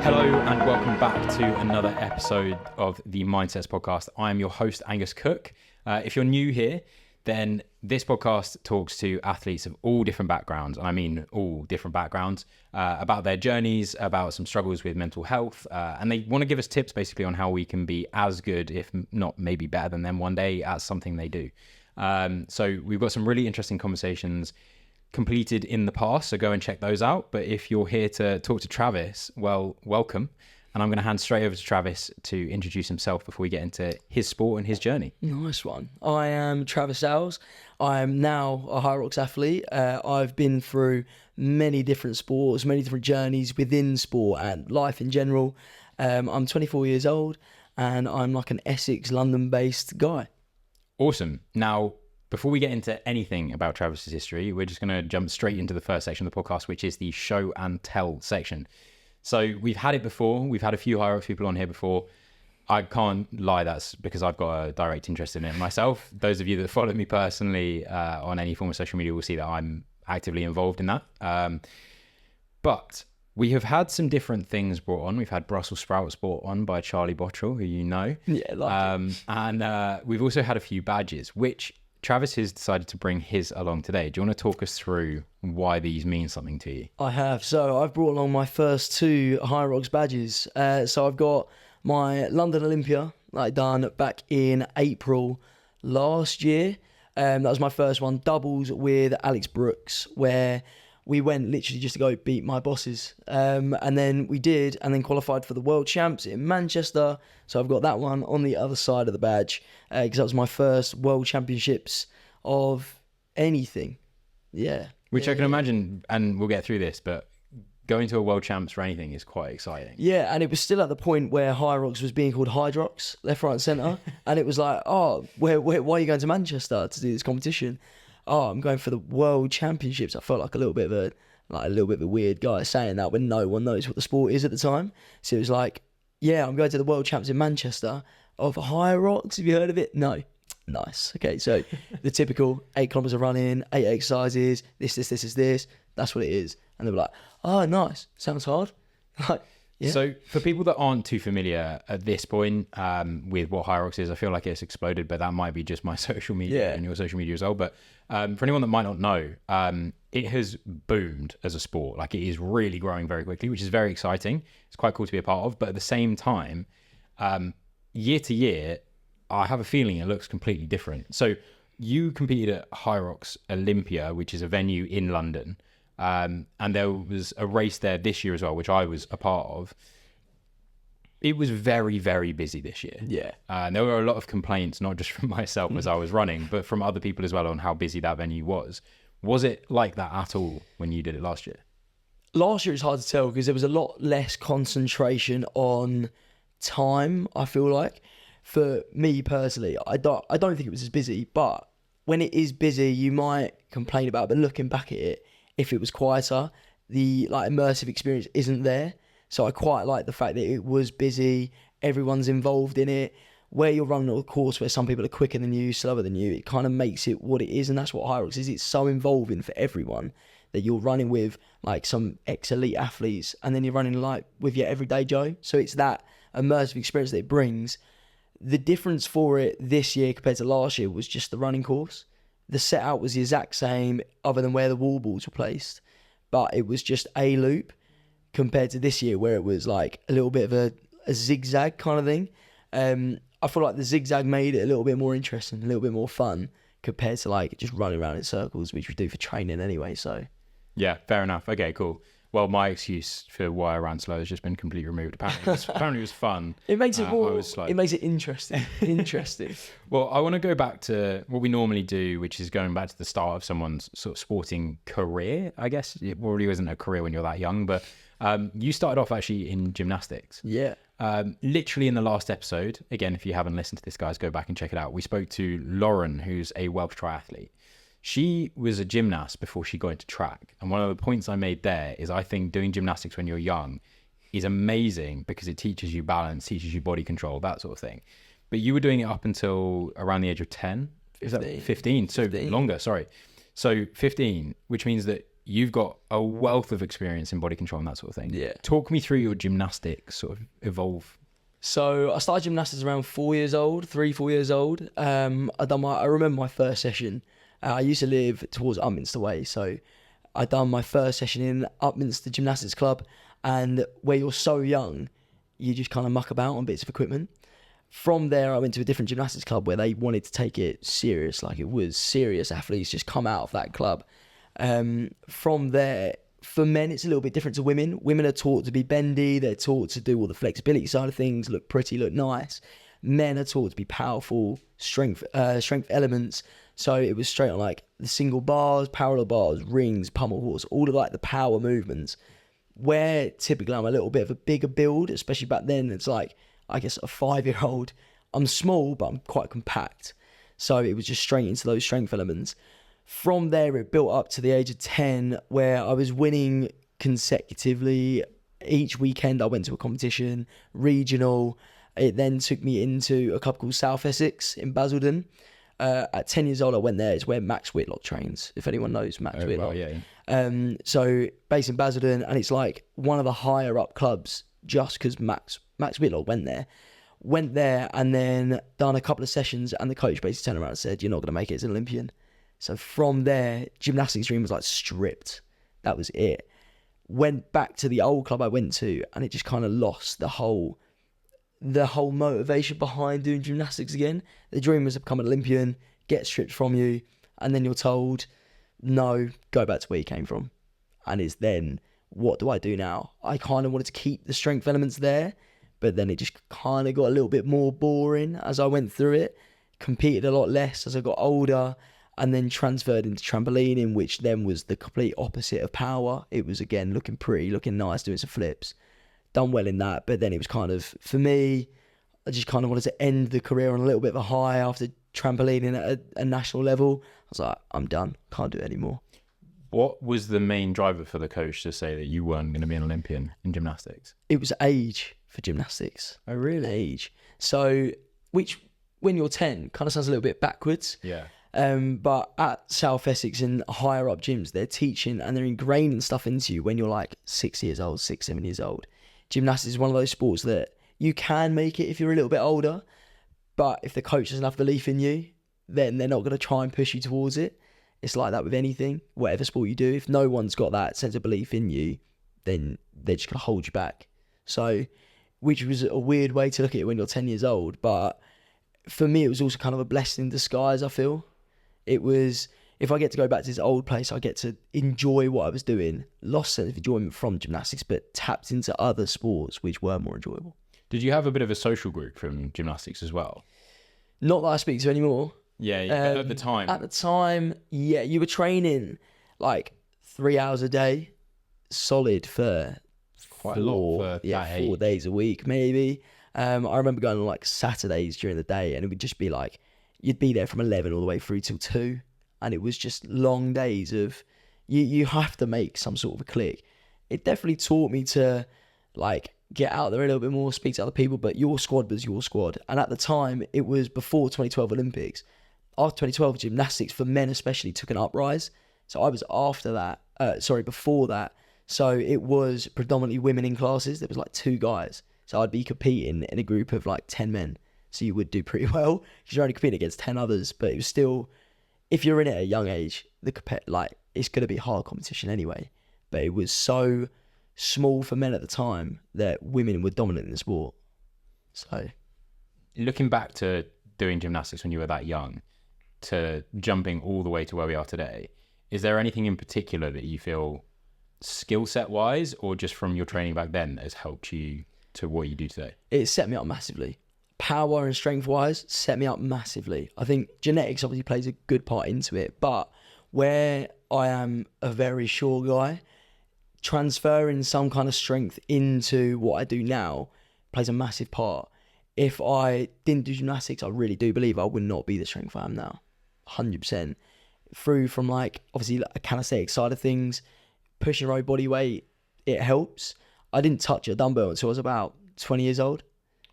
Hello and welcome back to another episode of the Mindsets Podcast. I am your host, Angus Cook. If you're new here, then this podcast talks to athletes of all different backgrounds, and I mean all different backgrounds, about their journeys, about some struggles with mental health, and they want to give us tips basically on how we can be as good, if not maybe better than them one day at something they do. So we've got some really interesting conversations completed in the past, so go and check those out. But if you're here to talk to Travis, well, welcome. And I'm going to hand straight over to Travis to introduce himself before we get into his sport and his journey. Nice one. I am Travis Sales. I am now a Hyrox athlete. I've been through many different sports, many different journeys within sport and life in general. I'm 24 years old and I'm like an Essex, London-based guy. Awesome. Now, before we get into anything about Travis's history, we're just going to jump straight into the first section of the podcast, which is the show and tell section. So we've had it before. We've had a few Hyrox people on here before. I can't lie, that's because I've got a direct interest in it myself. Those of you that follow me personally on any form of social media will see that I'm actively involved in that. But we have had some different things brought on. We've had Brussels sprouts brought on by Charlie Bottrell, who you know. Yeah, and we've also had a few badges, which Travis has decided to bring his along today. Do you want to talk us through why these mean something to you? I have. So I've brought along my first two Hyrox badges. So I've got my London Olympia that I done back in April last year. That was my first one, doubles with Alex Brooks, where we went literally just to go beat my bosses. And then we did, and then qualified for the World Champs in Manchester. So I've got that one on the other side of the badge, because that was my first World Championships of anything. Yeah. Which I can imagine, and we'll get through this, but going to a World Champs for anything is quite exciting. Yeah, and it was still at the point where Hyrox was being called Hyrox, left, right and centre. And it was like, why are you going to Manchester to do this competition? I'm going for the World Championships. I felt like a little bit of a weird guy saying that when no one knows what the sport is at the time. So it was like, yeah, I'm going to the World Champs in Manchester of Hyrox. Have you heard of it? No. Nice. Okay, so the typical 8 kilometres of running, 8 exercises, this. That's what it is. And they were like, oh, nice. Sounds hard. Like, yeah. So for people that aren't too familiar at this point with what Hyrox is, I feel like it's exploded, but that might be just my social media and your social media as well. But for anyone that might not know, it has boomed as a sport. Like, it is really growing very quickly, which is very exciting. It's quite cool to be a part of. But at the same time, year to year, I have a feeling it looks completely different. So you competed at Hyrox Olympia, which is a venue in London. And there was a race there this year as well, which I was a part of. It was very, very busy this year. Yeah. And there were a lot of complaints, not just from myself as I was running, but from other people as well on how busy that venue was. Was it like that at all when you did it last year? Last year it's hard to tell because there was a lot less concentration on time, I feel like. For me personally, I don't think it was as busy, but when it is busy, you might complain about it, but looking back at it, if it was quieter, the immersive experience isn't there. So I quite like the fact that it was busy, everyone's involved in it. Where you're running a course where some people are quicker than you, slower than you, it kind of makes it what it is, and that's what Hyrox is. It's so involving for everyone that you're running with like some ex-elite athletes, and then you're running like with your everyday Joe. So it's that immersive experience that it brings. The difference for it this year compared to last year was just the running course. The setup was the exact same other than where the wall balls were placed, but it was just a loop compared to this year where it was like a little bit of a zigzag kind of thing. I feel like the zigzag made it a little bit more interesting, a little bit more fun compared to like just running around in circles, which we do for training anyway. So yeah, fair enough. Okay, cool. Well, my excuse for why I ran slow has just been completely removed. Apparently it was fun. It makes it more, it makes it interesting. Well, I want to go back to what we normally do, which is going back to the start of someone's sort of sporting career, I guess. It really isn't a career when you're that young, but you started off actually in gymnastics. Yeah. Literally in the last episode, again, if you haven't listened to this, guys, go back and check it out. We spoke to Lauren, who's a Welsh triathlete. She was a gymnast before she got into track. And one of the points I made there is I think doing gymnastics when you're young is amazing because it teaches you balance, teaches you body control, that sort of thing. But you were doing it up until around the age of 10. is that 15? So 15. Longer, sorry. So 15, which means that you've got a wealth of experience in body control and that sort of thing. Yeah. Talk me through your gymnastics sort of evolve. So I started gymnastics around 4 years old, 4 years old. I remember my first session. I used to live towards Upminster Way, so I done my first session in Upminster Gymnastics Club, and where you're so young, you just kind of muck about on bits of equipment. From there, I went to a different gymnastics club where they wanted to take it serious, like it was serious athletes just come out of that club. From there, for men, it's a little bit different to women. Women are taught to be bendy, they're taught to do all the flexibility side of things, look pretty, look nice. Men are taught to be powerful, strength elements. So it was straight on like the single bars, parallel bars, rings, pummel horse, all of like the power movements. Where typically I'm a little bit of a bigger build, especially back then, it's like, I guess a 5-year-old, I'm small, but I'm quite compact. So it was just straight into those strength elements. From there, it built up to the age of 10, where I was winning consecutively. Each weekend, I went to a competition, regional. It then took me into a club called South Essex in Basildon. At 10 years old, I went there. It's where Max Whitlock trains, if anyone knows Max Whitlock. Well, yeah. So based in Basildon, and it's like one of the higher up clubs just because Max Whitlock went there and then done a couple of sessions, and the coach basically turned around and said, you're not going to make it as an Olympian. So from there, gymnastics dream was like stripped. That was it. Went back to the old club I went to, and it just kind of lost the whole motivation behind doing gymnastics again. The dream was to become an Olympian, get stripped from you, and then you're told, no, go back to where you came from. And it's then, what do I do now? I kind of wanted to keep the strength elements there, but then it just kind of got a little bit more boring as I went through it. Competed a lot less as I got older, and then transferred into trampolining, which then was the complete opposite of power. It was, again, looking pretty, looking nice, doing some flips. Done well in that, but then it was kind of, for me, I just kind of wanted to end the career on a little bit of a high after trampolining at a national level. I was like, I'm done, can't do it anymore. What was the main driver for the coach to say that you weren't going to be an Olympian in gymnastics? It was age for gymnastics. Oh, really? Age. So, which, when you're 10, kind of sounds a little bit backwards. Yeah. But at South Essex and higher up gyms, they're teaching and they're ingraining stuff into you when you're like 6 years old, 7 years old. Gymnastics is one of those sports that you can make it if you're a little bit older, but if the coach doesn't have belief in you, then they're not going to try and push you towards it. It's like that with anything, whatever sport you do. If no one's got that sense of belief in you, then they're just going to hold you back. So, which was a weird way to look at it when you're 10 years old, but for me, it was also kind of a blessing in disguise, I feel. It was, if I get to go back to this old place, I get to enjoy what I was doing. Lost sense of enjoyment from gymnastics, but tapped into other sports which were more enjoyable. Did you have a bit of a social group from gymnastics as well? Not that I speak to anymore. Yeah, at the time. At the time, yeah, you were training like 3 hours a day, solid for quite a lot for that 4 age. days a week, maybe. I remember going on like Saturdays during the day, and it would just be like, you'd be there from 11 all the way through till 2, and it was just long days of, you have to make some sort of a click. It definitely taught me to like get out there a little bit more, speak to other people, but your squad was your squad. And at the time, it was before 2012 Olympics. After 2012, gymnastics for men especially took an uprise. So I was before that. So it was predominantly women in classes. There was like 2 guys. So I'd be competing in a group of like 10 men. So you would do pretty well because you're only competing against 10 others. But it was still, if you're in it at a young age, it's going to be hard competition anyway. But it was so small for men at the time that women were dominant in the sport. So, looking back to doing gymnastics when you were that young, to jumping all the way to where we are today, is there anything in particular that you feel skill set wise, or just from your training back then, that has helped you to what you do today? It set me up massively. Power and strength wise, set me up massively. I think genetics obviously plays a good part into it, but where I am a very short guy, transferring some kind of strength into what I do now plays a massive part. If I didn't do gymnastics, I really do believe I would not be the strength I am now. 100%. Through from like, obviously a kinesthetic side of things, pushing your own body weight, it helps. I didn't touch a dumbbell until I was about 20 years old.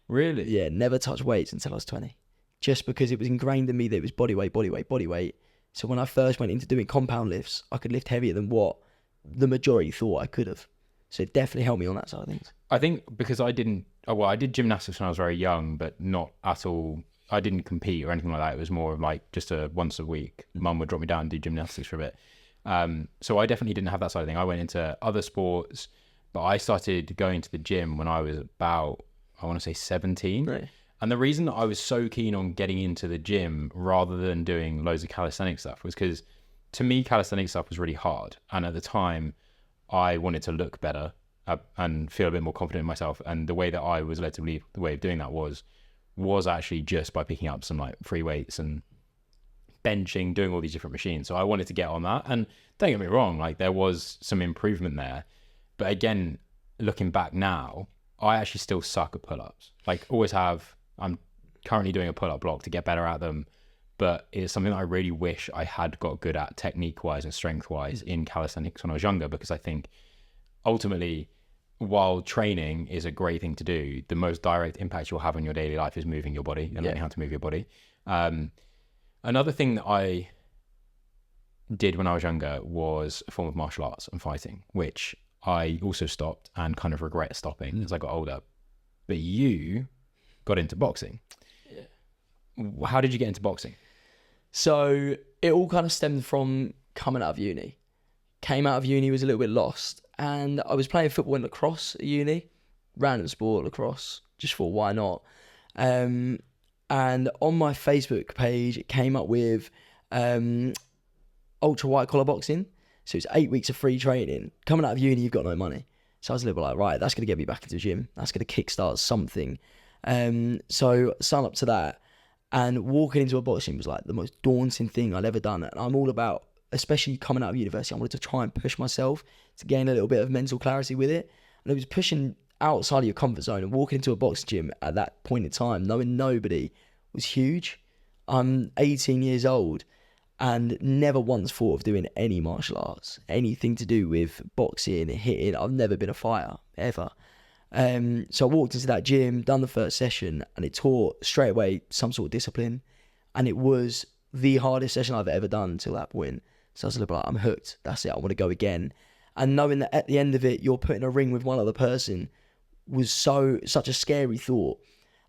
Really? Yeah, never touched weights until I was 20. just because it was ingrained in me that it was body weight, body weight, body weight. So when I first went into doing compound lifts, I could lift heavier than what the majority thought I could have. So it definitely helped me on that side of things. I think because I did gymnastics when I was very young, but not at all. I didn't compete or anything like that. It was more of like just a once a week. Mum would drop me down and do gymnastics for a bit. So I definitely didn't have that side of thing. I went into other sports, but I started going to the gym when I was about, I want to say 17. Right. And the reason that I was so keen on getting into the gym rather than doing loads of calisthenic stuff was because to me, calisthenic stuff was really hard. And at the time, I wanted to look better and feel a bit more confident in myself. And the way that I was led to believe the way of doing that was actually just by picking up some like free weights and benching, doing all these different machines. So I wanted to get on that. And don't get me wrong, like there was some improvement there. But again, looking back now, I actually still suck at pull-ups. Like always have. I'm currently doing a pull-up block to get better at them. But it's something that I really wish I had got good at technique-wise and strength-wise in calisthenics when I was younger, because I think ultimately, while training is a great thing to do, the most direct impact you'll have on your daily life is moving your body and learning how to move your body. Another thing that I did when I was younger was a form of martial arts and fighting, which I also stopped and kind of regret stopping as I got older. But you got into boxing. Yeah. How did you get into boxing? So it all kind of stemmed from coming out of uni. Came out of uni, was a little bit lost. And I was playing football and lacrosse at uni. Random sport, lacrosse. Just thought, why not? And on my Facebook page, it came up with ultra white collar boxing. So it's 8 weeks of free training. Coming out of uni, you've got no money. So I was a little bit like, right, that's going to get me back into the gym. That's going to kickstart something. So sign up to that. And walking into a boxing was like the most daunting thing I'd ever done. And I'm all about, especially coming out of university, I wanted to try and push myself to gain a little bit of mental clarity with it. And it was pushing outside of your comfort zone and walking into a boxing gym at that point in time, knowing nobody, was huge. I'm 18 years old and never once thought of doing any martial arts, anything to do with boxing, hitting. I've never been a fighter, ever. So I walked into that gym, done the first session, and it taught straight away some sort of discipline. And it was the hardest session I've ever done until that point. So I was a little bit like, I'm hooked. That's it. I want to go again. And knowing that at the end of it, you're put in a ring with one other person was such a scary thought.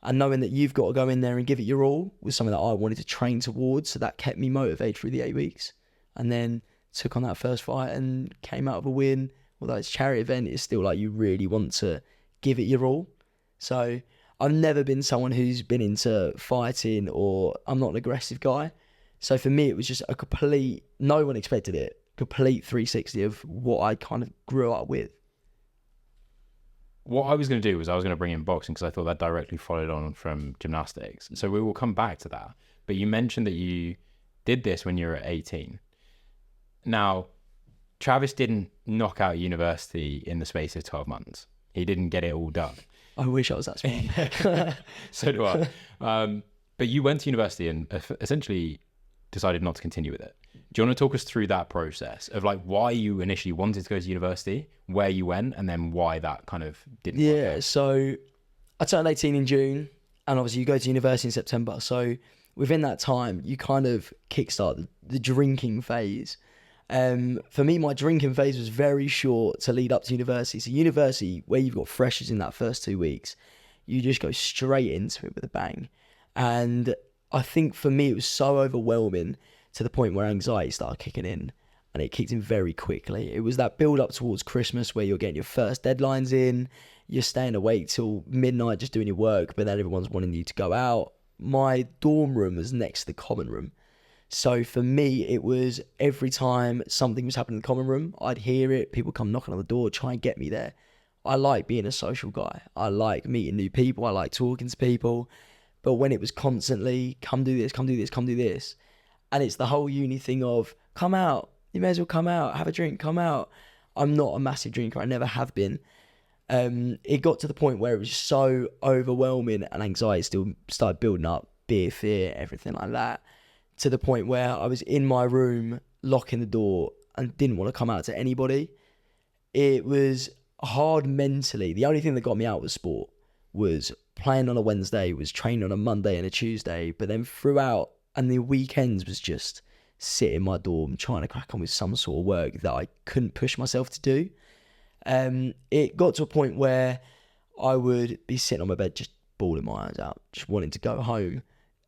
And knowing that you've got to go in there and give it your all was something that I wanted to train towards. So that kept me motivated through the 8 weeks. And then took on that first fight and came out of a win. Although it's a charity event, it's still like you really want to give it your all. So I've never been someone who's been into fighting, or I'm not an aggressive guy. So for me, it was just a complete, no one expected it, complete 360 of what I kind of grew up with. What I was going to do was I was going to bring in boxing because I thought that directly followed on from gymnastics. So we will come back to that. But you mentioned that you did this when you were 18. Now, Travis didn't knock out university in the space of 12 months. He didn't get it all done. I wish I was that smart. So do I. But you went to university and essentially decided not to continue with it. Do you want to talk us through that process of like why you initially wanted to go to university, where you went, and then why that kind of didn't work out? So I turned 18 in June, and obviously you go to university in September. So within that time, you kind of kickstart the drinking phase. For me, my drinking phase was very short to lead up to university. So university, where you've got freshers in that first 2 weeks, you just go straight into it with a bang. And I think for me, it was so overwhelming to the point where anxiety started kicking in, and it kicked in very quickly. It was that build up towards Christmas where you're getting your first deadlines in, you're staying awake till midnight just doing your work, but then everyone's wanting you to go out. My dorm room was next to the common room. So for me, it was every time something was happening in the common room, I'd hear it, people come knocking on the door, try and get me there. I like being a social guy. I like meeting new people. I like talking to people. But when it was constantly, come do this, come do this, come do this, and it's the whole uni thing of, come out, you may as well come out, have a drink, come out. I'm not a massive drinker, I never have been. It got to the point where it was so overwhelming and anxiety still started building up, beer, fear, everything like that, to the point where I was in my room, locking the door, and didn't want to come out to anybody. It was hard mentally. The only thing that got me out was sport, was playing on a Wednesday, was training on a Monday and a Tuesday, but then throughout, and the weekends was just sitting in my dorm trying to crack on with some sort of work that I couldn't push myself to do. It got to a point where I would be sitting on my bed just bawling my eyes out, just wanting to go home.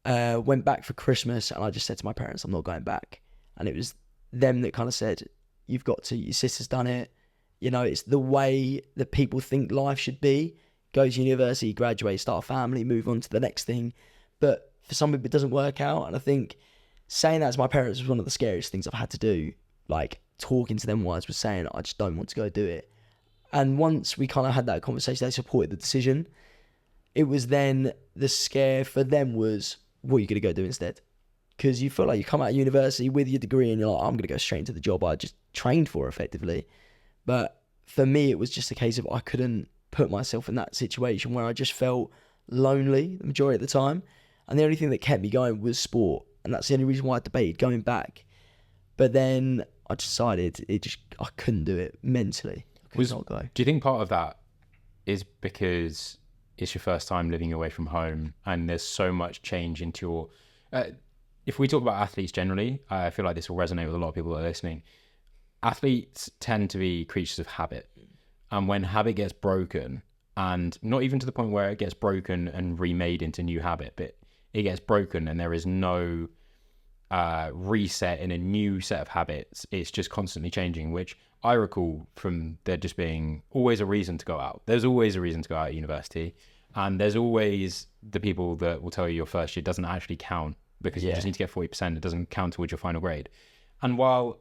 Went back for Christmas and I just said to my parents, I'm not going back. And it was them that kind of said, you've got to, your sister's done it. You know, it's the way that people think life should be. Go to university, graduate, start a family, move on to the next thing. But for some people, it doesn't work out. And I think saying that to my parents was one of the scariest things I've had to do. Like, talking to them was saying, I just don't want to go do it. And once we kind of had that conversation, they supported the decision. It was then the scare for them was, what are you going to go do instead? Because you feel like you come out of university with your degree and you're like, I'm going to go straight into the job I just trained for effectively. But for me, it was just a case of I couldn't put myself in that situation where I just felt lonely the majority of the time. And the only thing that kept me going was sport. And that's the only reason why I debated going back. But then I decided I couldn't do it mentally. I could not go. Do you think part of that is because it's your first time living away from home and there's so much change into your... if we talk about athletes generally, I feel like this will resonate with a lot of people that are listening. Athletes tend to be creatures of habit. And when habit gets broken, and not even to the point where it gets broken and remade into new habit, but it gets broken and there is no reset in a new set of habits, it's just constantly changing, which I recall from there just being always a reason to go out. There's always a reason to go out at university. And there's always the people that will tell you your first year doesn't actually count because you just need to get 40%. It doesn't count towards your final grade. And while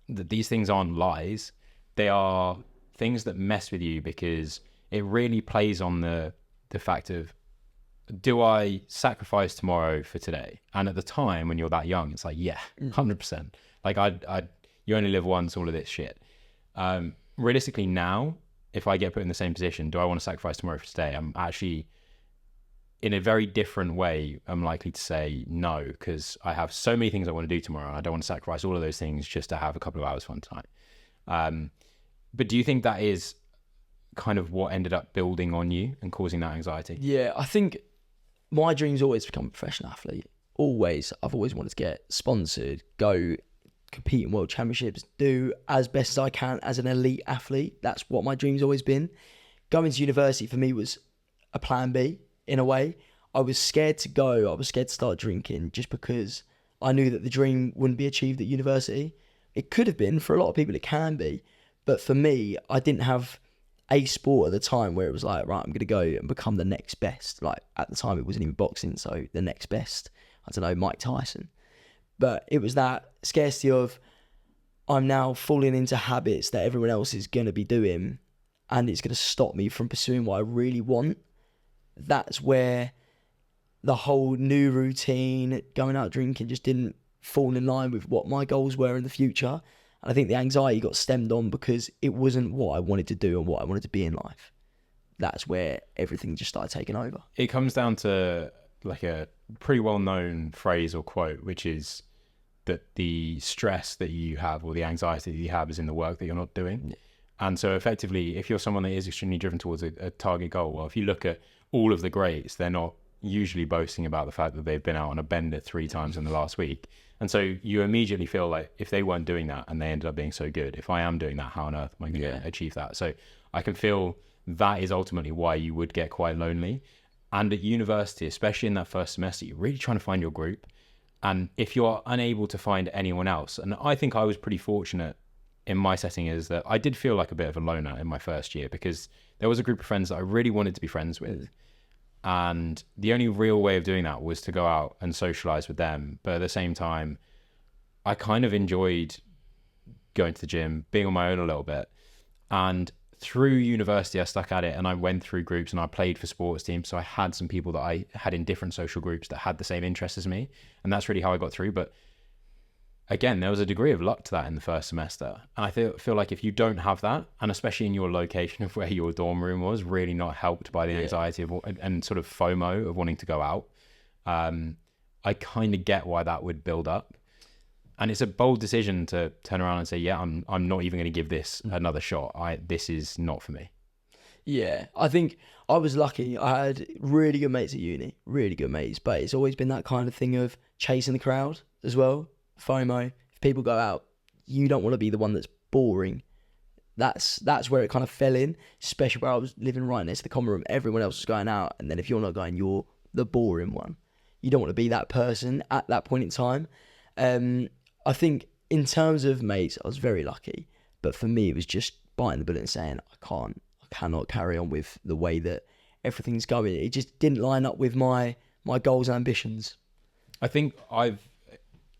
these things aren't lies, they are things that mess with you because it really plays on the fact of, do I sacrifice tomorrow for today? And at the time when you're that young, it's like, yeah, 100%. Like you only live once, all of this shit. Realistically now, if I get put in the same position, do I want to sacrifice tomorrow for today? I'm actually, in a very different way, I'm likely to say no, because I have so many things I want to do tomorrow. I don't want to sacrifice all of those things just to have a couple of hours fun time. But do you think that is kind of what ended up building on you and causing that anxiety? Yeah, I think my dream's always to become a professional athlete. Always. I've always wanted to get sponsored, go compete in world championships, do as best as I can as an elite athlete. That's what my dream's always been. Going to university for me was a plan B in a way. I was scared to go. I was scared to start drinking just because I knew that the dream wouldn't be achieved at university. It could have been. For a lot of people, it can be. But for me, I didn't have a sport at the time where it was like, right, I'm going to go and become the next best. Like, at the time, it wasn't even boxing, so the next best, I don't know, Mike Tyson. But it was that scarcity of, I'm now falling into habits that everyone else is going to be doing, and it's going to stop me from pursuing what I really want. That's where the whole new routine, going out drinking, just didn't fall in line with what my goals were in the future. And I think the anxiety got stemmed on because it wasn't what I wanted to do and what I wanted to be in life. That's where everything just started taking over. It comes down to like a pretty well-known phrase or quote, which is that the stress that you have or the anxiety that you have is in the work that you're not doing. Yeah. And so effectively, if you're someone that is extremely driven towards a target goal, well, if you look at all of the greats, they're not usually boasting about the fact that they've been out on a bender 3 times in the last week. And so you immediately feel like if they weren't doing that and they ended up being so good, if I am doing that, how on earth am I going to achieve that? So I can feel that is ultimately why you would get quite lonely. And at university, especially in that first semester, you're really trying to find your group. And if you're unable to find anyone else, and I think I was pretty fortunate in my setting, is that I did feel like a bit of a loner in my first year because there was a group of friends that I really wanted to be friends with. And the only real way of doing that was to go out and socialize with them. But at the same time, I kind of enjoyed going to the gym, being on my own a little bit. And through university, I stuck at it and I went through groups and I played for sports teams. So I had some people that I had in different social groups that had the same interests as me. And that's really how I got through. But again, there was a degree of luck to that in the first semester. And I feel like if you don't have that, and especially in your location of where your dorm room was, really not helped by the anxiety of and sort of FOMO of wanting to go out, I kind of get why that would build up. And it's a bold decision to turn around and say, yeah, I'm not even going to give this another shot. This is not for me. Yeah, I think I was lucky. I had really good mates at uni, really good mates, but it's always been that kind of thing of chasing the crowd as well. FOMO. If people go out, you don't want to be the one that's boring. That's where it kind of fell in, especially where I was living right next to the common room. Everyone else was going out, and then if you're not going, you're the boring one. You don't want to be that person at that point in time. I think in terms of mates, I was very lucky, but for me, it was just biting the bullet and saying, I cannot carry on with the way that everything's going. It just didn't line up with my goals and ambitions. I think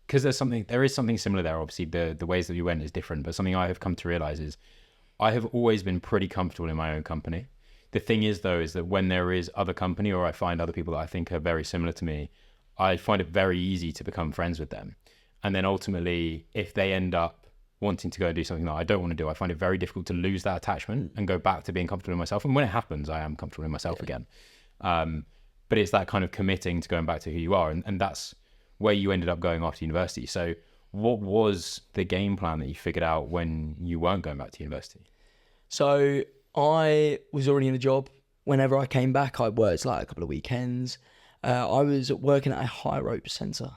because there is something similar there. Obviously, the ways that you went is different, but something I have come to realize is I have always been pretty comfortable in my own company. The thing is, though, is that when there is other company or I find other people that I think are very similar to me, I find it very easy to become friends with them. And then ultimately, if they end up wanting to go and do something that I don't want to do, I find it very difficult to lose that attachment and go back to being comfortable in myself. And when it happens, I am comfortable in myself again. But it's that kind of committing to going back to who you are. And that's where you ended up going after university. So what was the game plan that you figured out when you weren't going back to university? So I was already in a job. Whenever I came back, I worked like a couple of weekends. I was working at a Hyrox centre.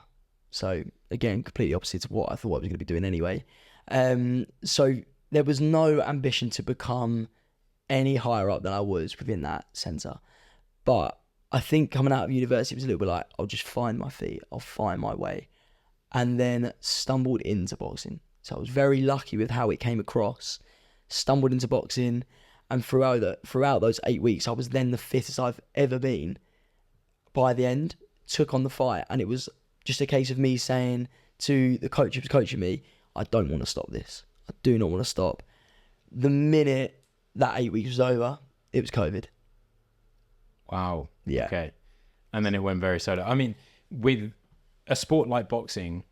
So again, completely opposite of what I thought I was going to be doing anyway. So there was no ambition to become any higher up than I was within that centre. But I think coming out of university, it was a little bit like, I'll just find my feet. I'll find my way. And then stumbled into boxing. So I was very lucky with how it came across. Stumbled into boxing. And throughout those 8 weeks, I was then the fittest I've ever been. By the end, took on the fight. And it was just a case of me saying to the coach who was coaching me, I don't want to stop this. I do not want to stop. The minute that 8 weeks was over, it was COVID. Wow. Yeah. Okay. And then it went very solo. I mean, with a sport like boxing,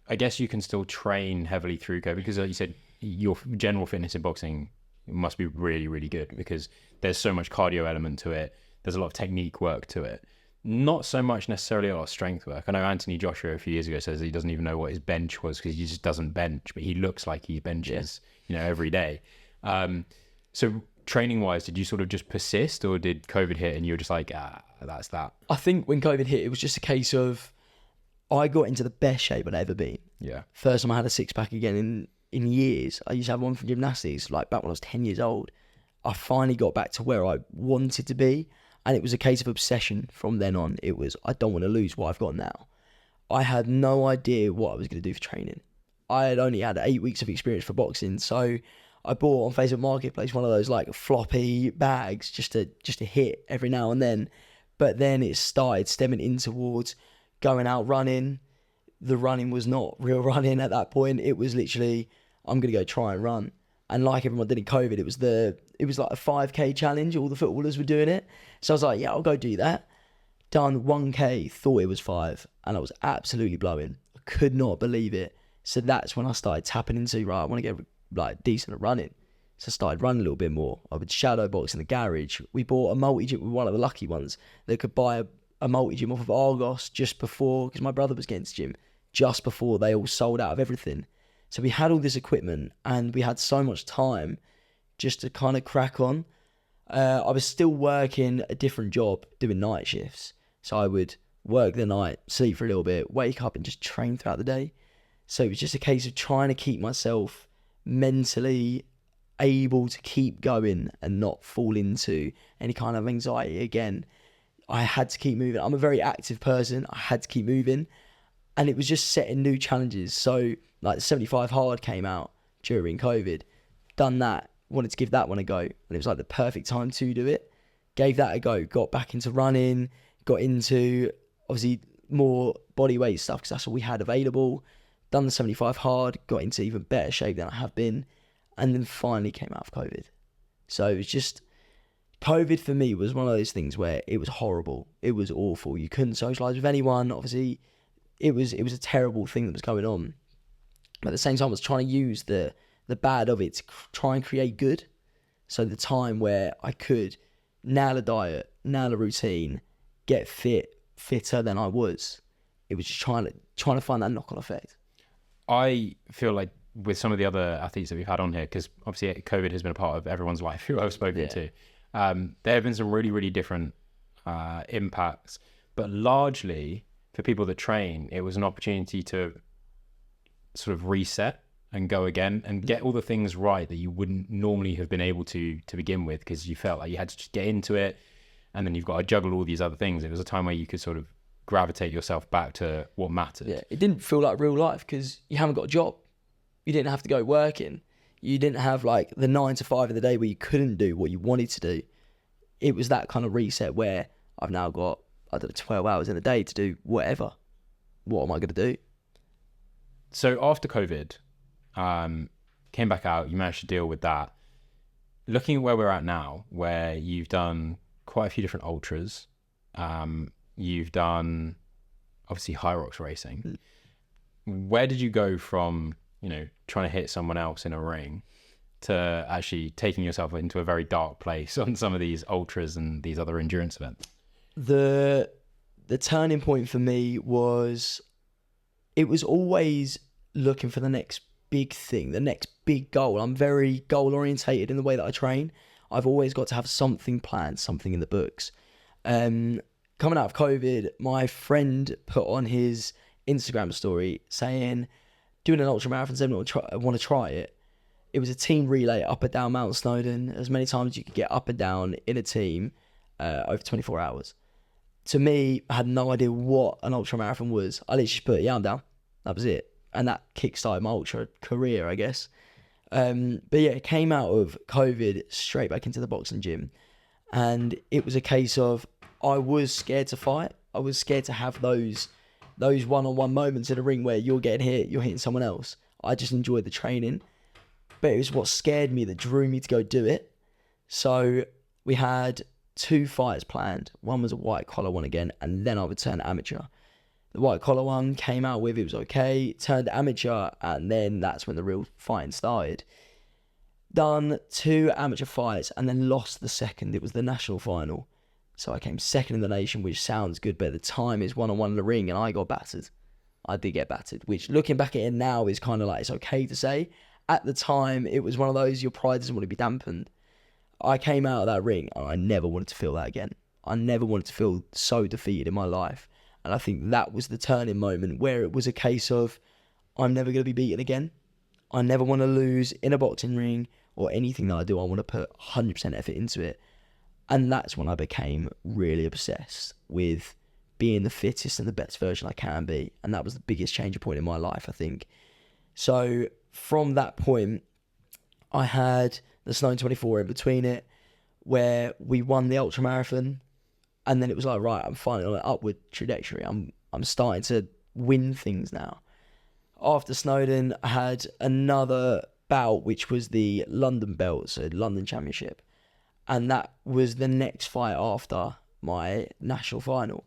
I guess you can still train heavily through COVID because, like you said, your general fitness in boxing must be really, really good because there's so much cardio element to it. There's a lot of technique work to it. Not so much necessarily a lot of strength work. I know Anthony Joshua a few years ago says he doesn't even know what his bench was because he just doesn't bench, but he looks like he benches, every day. So training wise, did you sort of just persist or did COVID hit and you were just like, that's that? I think when COVID hit, it was just a case of I got into the best shape I'd ever been. Yeah. First time I had a six pack again in years. I used to have one from gymnastics, like back when I was 10 years old. I finally got back to where I wanted to be. And it was a case of obsession from then on. It was, I don't want to lose what I've got now. I had no idea what I was going to do for training. I had only had 8 weeks of experience for boxing. So I bought on Facebook Marketplace one of those like floppy bags just to hit every now and then. But then it started stemming in towards going out running. The running was not real running at that point. It was literally, I'm going to go try and run. And like everyone did in COVID, it was like a 5K challenge. All the footballers were doing it. So I was like, yeah, I'll go do that. Done 1K, thought it was 5. And I was absolutely blowing. I could not believe it. So that's when I started tapping into, right, I want to get like decent at running. So I started running a little bit more. I would shadow box in the garage. We bought a multi-gym with one of the lucky ones that could buy a multi-gym off of Argos just before, because my brother was getting to gym, just before they all sold out of everything. So we had all this equipment and we had so much time just to kind of crack on. I was still working a different job, doing night shifts. So I would work the night, sleep for a little bit, wake up and just train throughout the day. So it was just a case of trying to keep myself mentally able to keep going and not fall into any kind of anxiety again. I had to keep moving. I'm a very active person. I had to keep moving. And it was just setting new challenges. So like the 75 hard came out during COVID. Done that. Wanted to give that one a go. And it was like the perfect time to do it. Gave that a go. Got back into running. Got into obviously more body weight stuff because that's all we had available. Done the 75 hard. Got into even better shape than I have been. And then finally came out of COVID. So it was just... COVID for me was one of those things where it was horrible. It was awful. You couldn't socialise with anyone. Obviously, it was a terrible thing that was going on. But at the same time, I was trying to use the bad of it to try and create good. So the time where I could nail a diet, nail a routine, get fitter than I was. It was just trying to find that knock-on effect. I feel like with some of the other athletes that we've had on here, because obviously COVID has been a part of everyone's life who I've spoken to, There have been some really, really different impacts, but largely for people that train, it was an opportunity to sort of reset and go again and get all the things right that you wouldn't normally have been able to begin with, because you felt like you had to just get into it, and then you've got to juggle all these other things. It was a time where you could sort of gravitate yourself back to what mattered. Yeah, it didn't feel like real life because you haven't got a job. You didn't have to go working. You didn't have like the 9 to 5 of the day where you couldn't do what you wanted to do. It was that kind of reset where I've now got, I don't know, 12 hours in a day to do whatever. What am I going to do? So after COVID, came back out, you managed to deal with that. Looking at where we're at now, where you've done quite a few different ultras, you've done obviously Hyrox racing. Where did you go from, trying to hit someone else in a ring to actually taking yourself into a very dark place on some of these ultras and these other endurance events? The turning point for me was, it was always looking for the next big thing, the next big goal. I'm very goal orientated in the way that I train. I've always got to have something planned, something in the books. Coming out of COVID, my friend put on his Instagram story saying, doing an ultra marathon, does anyone want to try it? It was a team relay up and down Mount Snowdon, as many times as you could get up and down in a team over 24 hours. To me, I had no idea what an ultra marathon was. I literally just put, yeah, I'm down. That was it. And that kickstarted my ultra career, I guess. But yeah, it came out of COVID straight back into the boxing gym. And it was a case of, I was scared to fight. I was scared to have those one-on-one moments in a ring where you're getting hit, you're hitting someone else. I just enjoyed the training. But it was what scared me that drew me to go do it. So we had 2 fights planned. One was a white collar one again, and then I would turn amateur. The white collar one came out with, it was okay, turned amateur, and then that's when the real fighting started. Done 2 amateur fights and then lost the second. It was the national final. So I came second in the nation, which sounds good, but at the time it's one-on-one in the ring and I got battered. I did get battered, which looking back at it now is kind of like, it's okay to say. At the time, it was one of those, your pride doesn't want to be dampened. I came out of that ring and I never wanted to feel that again. I never wanted to feel so defeated in my life. And I think that was the turning moment where it was a case of, I'm never going to be beaten again. I never want to lose in a boxing ring or anything that I do. I want to put 100% effort into it. And that's when I became really obsessed with being the fittest and the best version I can be. And that was the biggest change point in my life, I think. So from that point, I had the Snowdon 24 in between it, where we won the ultra marathon. And then it was like, right, I'm finally on an upward trajectory. I'm starting to win things now. After Snowdon, I had another bout, which was the London belt, so London Championship. And that was the next fight after my national final.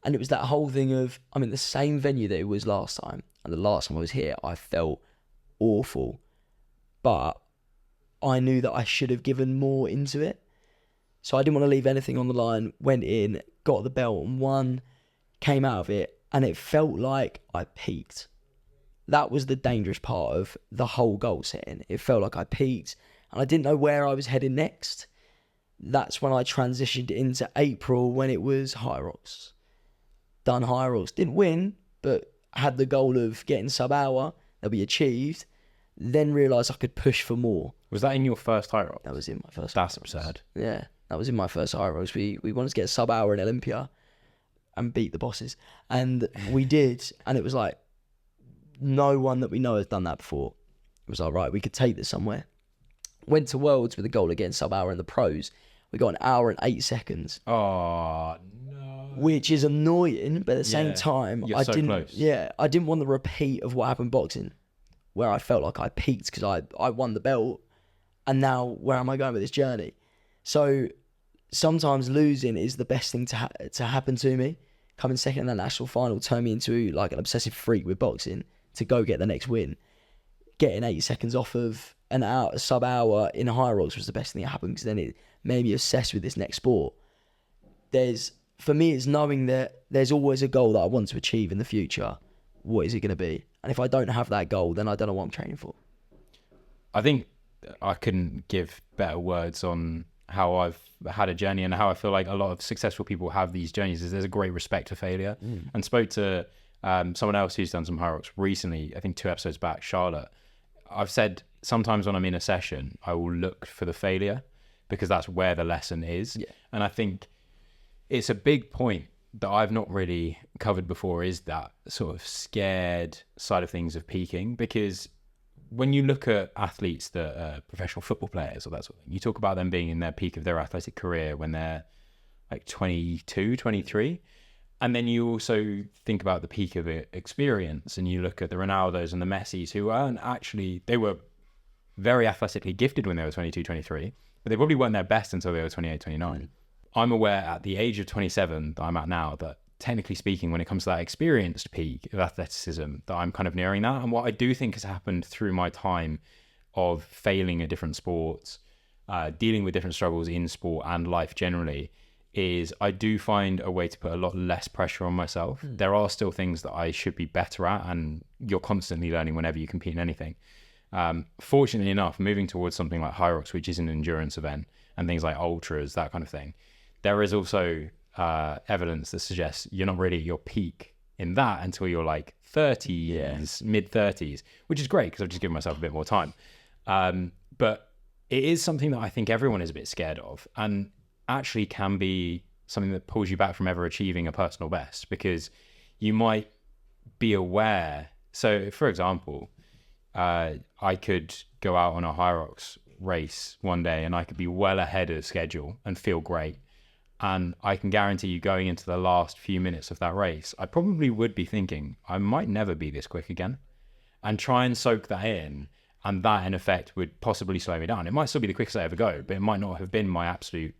And it was that whole thing of, I'm in the same venue that it was last time. And the last time I was here, I felt awful. But I knew that I should have given more into it. So I didn't want to leave anything on the line, went in, got the belt and won, came out of it, and it felt like I peaked. That was the dangerous part of the whole goal setting. It felt like I peaked and I didn't know where I was heading next. That's when I transitioned into April when it was Hyrox. Done Hyrox, didn't win, but had the goal of getting sub-hour that we achieved, then realised I could push for more. Was that in your first Hyrox? That was in my first That's Hyrox. absurd. Yeah, that was in my first Hyrox. We wanted to get a sub-hour in Olympia and beat the bosses. And we did, and it was like, no one that we know has done that before. It was like, right, we could take this somewhere. Went to Worlds with a goal against sub-hour in the pros. We got 1 hour and 8 seconds. Oh, no. Which is annoying, but at the same time, You're so close. Yeah, I didn't want the repeat of what happened boxing, where I felt like I peaked because I won the belt, and now where am I going with this journey? So sometimes losing is the best thing to happen to me. Coming second in that national final turned me into like an obsessive freak with boxing to go get the next win. Getting 8 seconds off of a sub-hour in Hyrox was the best thing that happened, because then it made me obsessed with this next sport. For me, it's knowing that there's always a goal that I want to achieve in the future. What is it going to be? And if I don't have that goal, then I don't know what I'm training for. I think I couldn't give better words on how I've had a journey and how I feel like a lot of successful people have these journeys is there's a great respect for failure. And spoke to someone else who's done some Hyrox recently, I think 2 episodes back, Charlotte. I've said sometimes when I'm in a session, I will look for the failure because that's where the lesson is. Yeah. And I think it's a big point that I've not really covered before, is that sort of scared side of things of peaking. Because when you look at athletes that are professional football players or that sort of thing, you talk about them being in their peak of their athletic career when they're like 22, 23. And then you also think about the peak of experience, and you look at the Ronaldos and the Messis who aren't actually, they were very athletically gifted when they were 22, 23, but they probably weren't their best until they were 28, 29. I'm aware at the age of 27 that I'm at now that technically speaking, when it comes to that experienced peak of athleticism, that I'm kind of nearing that. And what I do think has happened through my time of failing at different sports, dealing with different struggles in sport and life generally, is I do find a way to put a lot less pressure on myself. There are still things that I should be better at, and you're constantly learning whenever you compete in anything. Fortunately enough, moving towards something like Hyrox, which is an endurance event, and things like ultras, that kind of thing, there is also evidence that suggests you're not really at your peak in that until you're like 30s, mid 30s, which is great because I've just given myself a bit more time. But it is something that I think everyone is a bit scared of, and actually can be something that pulls you back from ever achieving a personal best, because you might be aware. So for example, I could go out on a Hyrox race one day and I could be well ahead of schedule and feel great. And I can guarantee you, going into the last few minutes of that race, I probably would be thinking, I might never be this quick again, and try and soak that in. And that in effect would possibly slow me down. It might still be the quickest I ever go, but it might not have been my absolute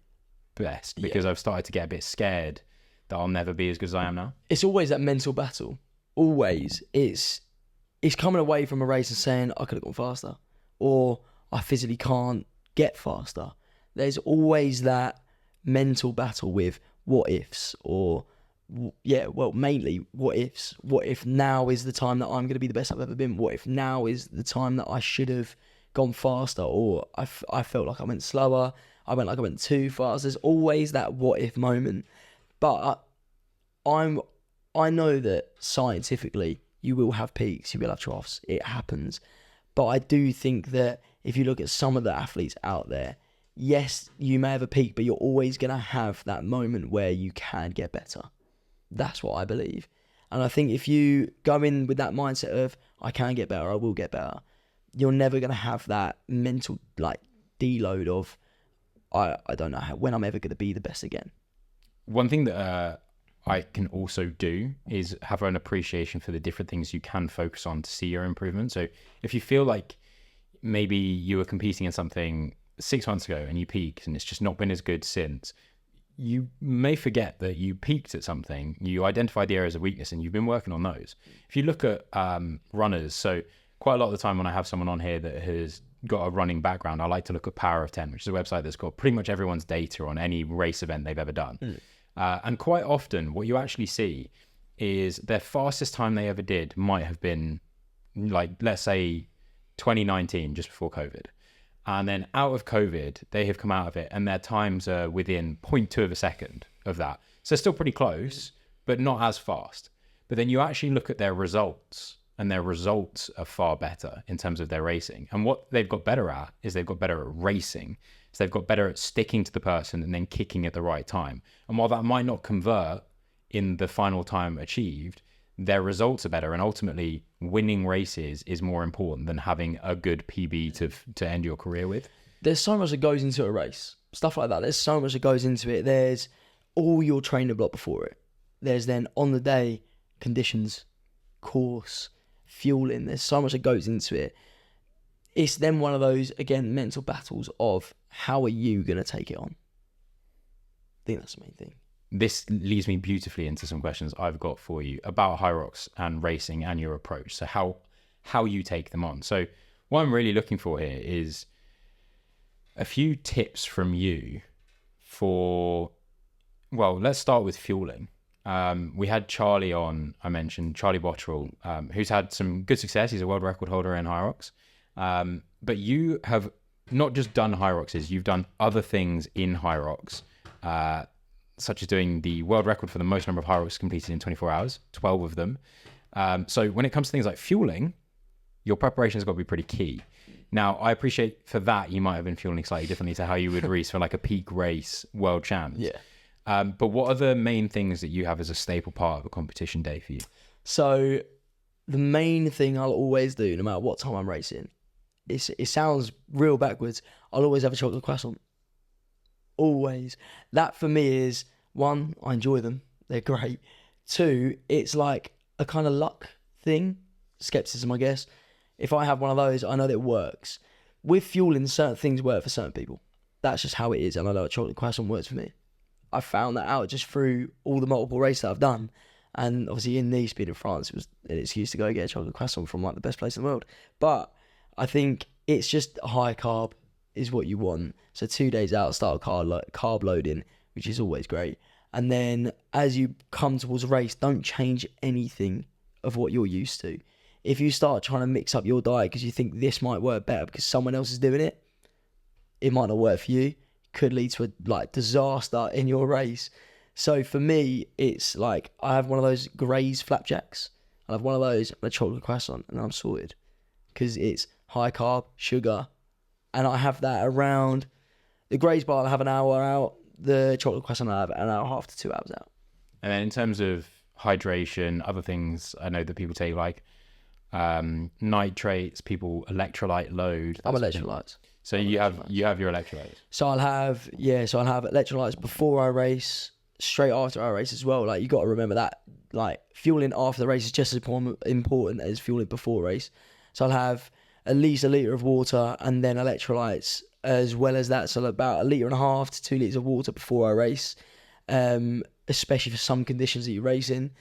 best, because I've started to get a bit scared that I'll never be as good as I am now. It's always that mental battle. Always. It's coming away from a race and saying, I could have gone faster, or I physically can't get faster. There's always that mental battle with what ifs, or mainly what ifs. What if now is the time that I'm going to be the best I've ever been? What if now is the time that I should have gone faster, or I felt like I went slower, I went too fast? There's always that what if moment. But I know that scientifically you will have peaks, you will have troughs, it happens. But I do think that if you look at some of the athletes out there, yes, you may have a peak, but you're always going to have that moment where you can get better. That's what I believe. And I think if you go in with that mindset of, I can get better, I will get better, you're never going to have that mental deload of, I don't know when I'm ever going to be the best again. One thing that I can also do is have an appreciation for the different things you can focus on to see your improvement. So if you feel like maybe you were competing in something 6 months ago and you peaked and it's just not been as good since, you may forget that you peaked at something, you identified the areas of weakness, and you've been working on those. If you look at runners, so quite a lot of the time when I have someone on here that has got a running background, I like to look at Power of 10, which is a website that's got pretty much everyone's data on any race event they've ever done. And quite often what you actually see is their fastest time they ever did might have been like, let's say 2019, just before COVID. And then out of COVID, they have come out of it and their times are within 0.2 of a second of that. So still pretty close, but not as fast. But then you actually look at their results, and their results are far better in terms of their racing. And what they've got better at is they've got better at racing. So they've got better at sticking to the person and then kicking at the right time. And while that might not convert in the final time achieved, their results are better. And ultimately, winning races is more important than having a good PB to end your career with. There's so much that goes into a race. Stuff like that. There's so much that goes into it. There's all your training block before it. There's then on the day, conditions, course, fueling. There's so much that goes into it. It's then one of those, again, mental battles of how are you going to take it on? I think that's the main thing. This leads me beautifully into some questions I've got for you about Hyrox and racing and your approach. So how you take them on. So what I'm really looking for here is a few tips from you for, well, let's start with fueling. We had Charlie on, I mentioned Charlie Botterill, who's had some good success. He's a world record holder in Hyrox. But you have not just done Hyroxes, you've done other things in Hyrox, such as doing the world record for the most number of Hyrox completed in 24 hours, 12 of them. So when it comes to things like fueling, your preparation has got to be pretty key. Now, I appreciate for that, you might have been fueling slightly differently to how you would race for like a peak race world champs. Yeah. But what are the main things that you have as a staple part of a competition day for you? So the main thing I'll always do, no matter what time I'm racing, it sounds real backwards, I'll always have a chocolate croissant. Always. That for me is, one, I enjoy them. They're great. Two, it's like a kind of luck thing. Skepticism, I guess. If I have one of those, I know that it works. With fueling, certain things work for certain people. That's just how it is, and I know a chocolate croissant works for me. I found that out just through all the multiple races that I've done. And obviously in Nice, being in France, it was an excuse to go get a chocolate croissant from like the best place in the world. But I think it's just high carb is what you want. So 2 days out, start carb loading, which is always great. And then as you come towards a race, don't change anything of what you're used to. If you start trying to mix up your diet because you think this might work better because someone else is doing it, it might not work for you. It could lead to a disaster in your race. So for me, it's like I have one of those Grey's flapjacks. I have one of those and a chocolate croissant, and I'm sorted because it's high carb, sugar, and I have that around the Grey's bar. I have an hour out. The chocolate croissant I have an hour and a half to 2 hours out. And then in terms of hydration, other things I know that people take like nitrates, people electrolyte load. I'm electrolytes. So you have your electrolytes. So I'll have electrolytes before I race, straight after I race as well. Like you got to remember that like fueling after the race is just as important as fueling before race. So I'll have at least a litre of water and then electrolytes as well as that. So about 1.5 litres to 2 litres of water before I race, especially for some conditions that you race in.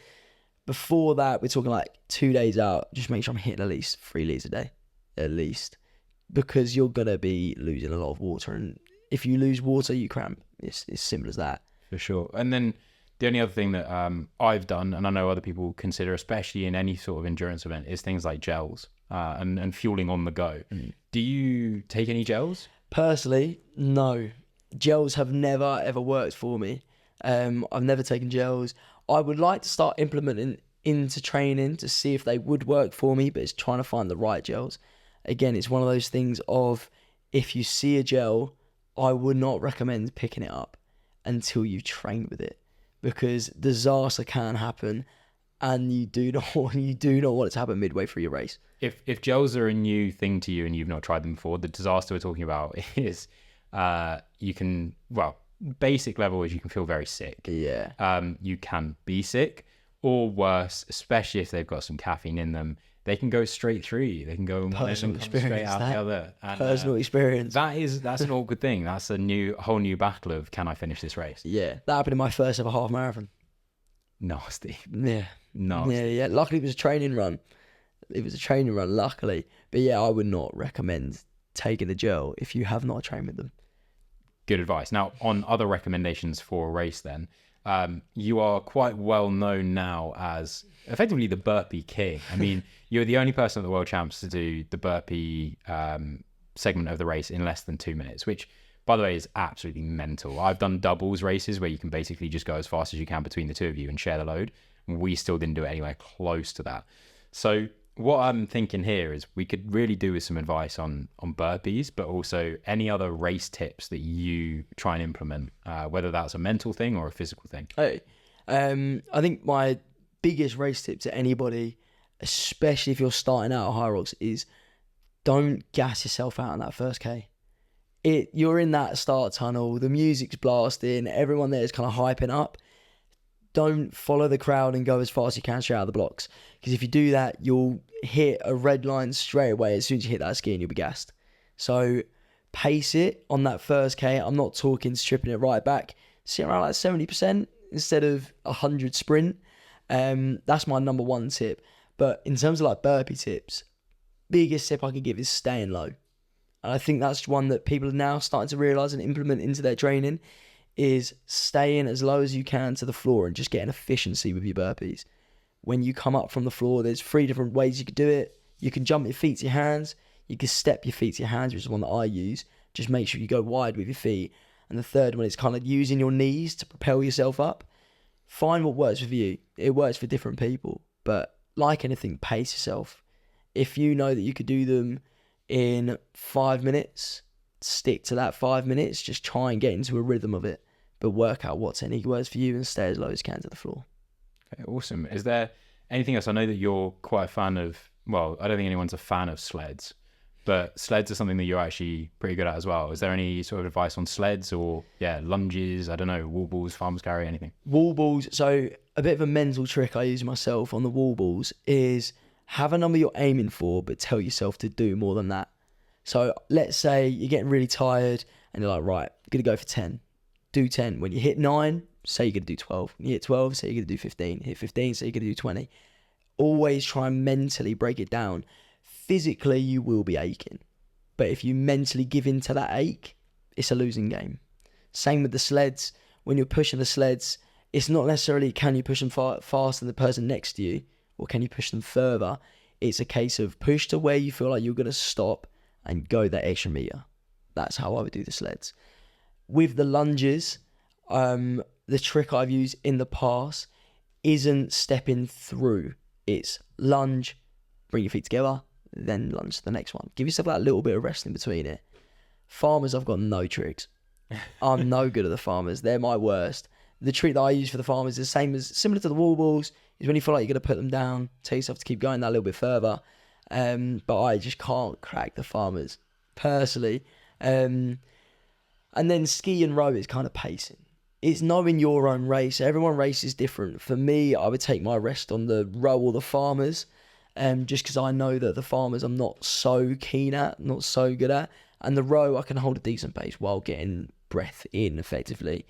Before that, we're talking like 2 days out. Just make sure I'm hitting at least 3 litres a day, at least, because you're going to be losing a lot of water. And if you lose water, you cramp. It's simple as that. For sure. And then the only other thing that I've done, and I know other people consider, especially in any sort of endurance event, is things like gels and fueling on the go. Do you take any gels? Personally, no. Gels have never, ever worked for me. I've never taken gels. I would like to start implementing into training to see if they would work for me, but it's trying to find the right gels. Again, it's one of those things of if you see a gel, I would not recommend picking it up until you train with it, because disaster can happen, and you do not want it to happen midway through your race. If gels are a new thing to you and you've not tried them before, the disaster we're talking about is you can, well, basic level is you can feel very sick. Yeah. You can be sick, or worse, especially if they've got some caffeine in them, they can go straight through you. They can go Personal straight out the other. And, personal experience. That's an awkward thing. That's a whole new battle of, can I finish this race? Yeah, that happened in my first ever half marathon. Nasty. Yeah. Nasty. Yeah. Luckily, it was a training run. Luckily. But yeah, I would not recommend taking the gel if you have not trained with them. Good advice. Now, on other recommendations for a race then, you are quite well known now as effectively the burpee king. I mean, you're the only person at the World Champs to do the burpee segment of the race in less than 2 minutes, which, by the way, is absolutely mental. I've done doubles races where you can basically just go as fast as you can between the two of you and share the load. We still didn't do it anywhere close to that. So what I'm thinking here is we could really do with some advice on burpees, but also any other race tips that you try and implement, whether that's a mental thing or a physical thing. Hey, I think my biggest race tip to anybody, especially if you're starting out at Hyrox, is don't gas yourself out on that first K. You're in that start tunnel, the music's blasting, everyone there is kind of hyping up. Don't follow the crowd and go as fast as you can straight out of the blocks. Because if you do that, you'll hit a red line straight away. As soon as you hit that ski, and you'll be gassed. So pace it on that first K. I'm not talking stripping it right back. Sit around like 70% instead of 100 sprint. That's my number one tip. But in terms of like burpee tips, biggest tip I could give is staying low. And I think that's one that people are now starting to realise and implement into their training, is staying as low as you can to the floor and just getting efficiency with your burpees. When you come up from the floor, there's 3 different ways you could do it. You can jump your feet to your hands, You can step your feet to your hands, which is the one that I use. Just make sure you go wide with your feet. And the third one is kind of using your knees to propel yourself up. Find what works for you. It works for different people. But like anything, pace yourself. If you know that you could do them in 5 minutes, stick to that 5 minutes. Just try and get into a rhythm of it. But work out what technique works for you and stay as low as you can to the floor. Okay, awesome. Is there anything else? I know that you're quite a fan of, well, I don't think anyone's a fan of sleds, but sleds are something that you're actually pretty good at as well. Is there any sort of advice on sleds or, lunges, I don't know, wall balls, farmer's carry, anything? Wall balls. So a bit of a mental trick I use myself on the wall balls is have a number you're aiming for, but tell yourself to do more than that. So let's say you're getting really tired and you're like, right, I'm going to go for 10. Do 10. When you hit 9, say you're going to do 12. When you hit 12, say you're going to do 15. Hit 15, say you're going to do 20. Always try and mentally break it down. Physically, you will be aching. But if you mentally give in to that ache, it's a losing game. Same with the sleds. When you're pushing the sleds, it's not necessarily can you push them faster than the person next to you or can you push them further. It's a case of push to where you feel like you're going to stop and go that extra meter. That's how I would do the sleds. With the lunges, the trick I've used in the past isn't stepping through. It's lunge, bring your feet together, then lunge to the next one. Give yourself that little bit of rest in between it. Farmers, I've got no tricks. I'm no good at the farmers. They're my worst. The trick that I use for the farmers is similar to the wall balls, is when you feel like you're going to put them down, tell yourself to keep going that little bit further. But I just can't crack the farmers, personally. And then ski and row is kind of pacing. It's knowing your own race. Everyone races different. For me, I would take my rest on the row or the farmers, just because I know that the farmers I'm not so keen at, not so good at. And the row, I can hold a decent pace while getting breath in effectively.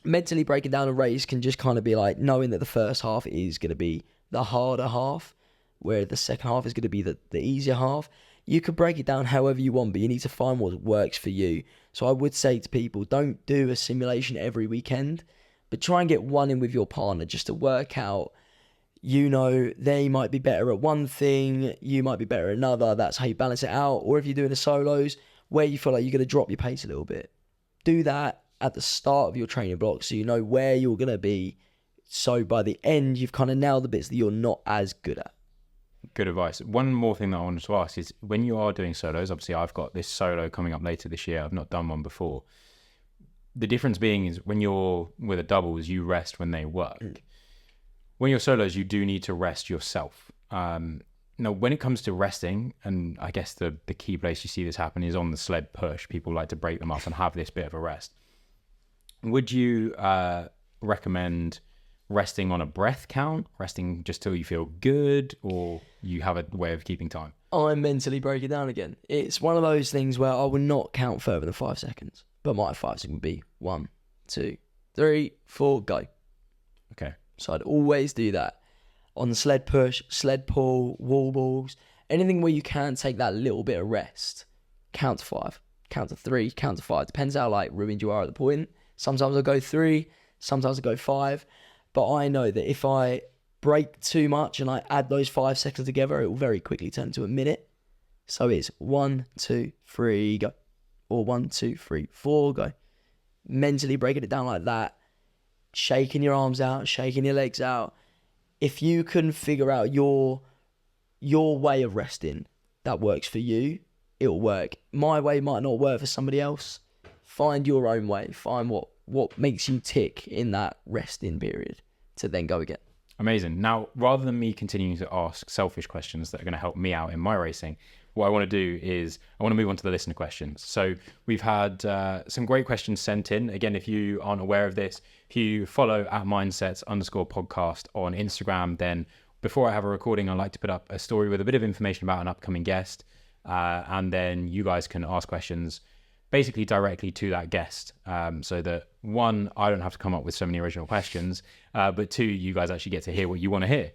Mentally breaking down a race can just kind of be like knowing that the first half is going to be the harder half, where the second half is going to be the easier half. You could break it down however you want, but you need to find what works for you. So I would say to people, don't do a simulation every weekend, but try and get one in with your partner just to work out, they might be better at one thing, you might be better at another. That's how you balance it out. Or if you're doing the solos, where you feel like you're going to drop your pace a little bit, do that at the start of your training block so you know where you're going to be. So by the end, you've kind of nailed the bits that you're not as good at. Good advice. One more thing that I wanted to ask is when you are doing solos, obviously I've got this solo coming up later this year. I've not done one before. The difference being is when you're with a doubles, you rest when they work. When you're solos, you do need to rest yourself. Now, when it comes to resting, and I guess the key place you see this happen is on the sled push. People like to break them up and have this bit of a rest. Would you recommend resting on a breath count, resting just till you feel good, or you have a way of keeping time? I mentally break it down again. It's one of those things where I will not count further than 5 seconds, but my 5 seconds would be 1, 2, 3, 4, go. Okay. So I'd always do that. On the sled push, sled pull, wall balls, anything where you can take that little bit of rest, count to 5, count to 3, count to 5. Depends how ruined you are at the point. Sometimes I'll go 3, sometimes I'll go 5. But I know that if I break too much and I add those 5 seconds together, it will very quickly turn to a minute. So it's 1, 2, 3, go. Or 1, 2, 3, 4, go. Mentally breaking it down like that, shaking your arms out, shaking your legs out. If you can figure out your way of resting that works for you, it'll work. My way might not work for somebody else. Find your own way. Find what makes you tick in that resting period to then go again. Amazing. Now, rather than me continuing to ask selfish questions that are going to help me out in my racing, what I want to do is I want to move on to the listener questions. So we've had some great questions sent in. Again, if you aren't aware of this, if you follow @mindsets_podcast on Instagram, then before I have a recording, I like to put up a story with a bit of information about an upcoming guest. And then you guys can ask questions basically directly to that guest, so that 1, I don't have to come up with so many original questions, but 2, you guys actually get to hear what you want to hear.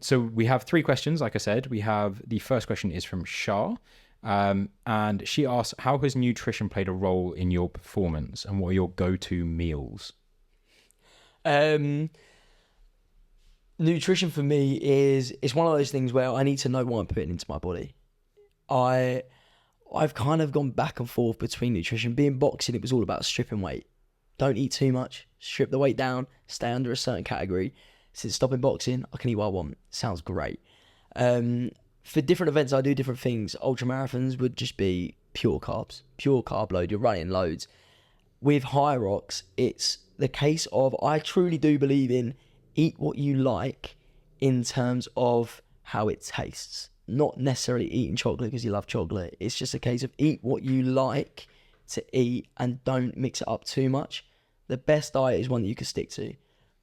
So we have 3 questions. Like I said, the first question is from Shah, and she asks, how has nutrition played a role in your performance, and what are your go-to meals? Nutrition for me it's one of those things where I need to know what I'm putting into my body. I've kind of gone back and forth between nutrition. Being boxing, it was all about stripping weight. Don't eat too much, strip the weight down, stay under a certain category. Since stopping boxing, I can eat what I want. Sounds great. For different events, I do different things. Ultra marathons would just be pure carbs, pure carb load. You're running loads. With Hyrox, it's the case of, I truly do believe in eat what you like in terms of how it tastes. Not necessarily eating chocolate because you love chocolate. It's just a case of eat what you like to eat and don't mix it up too much. The best diet is one that you can stick to.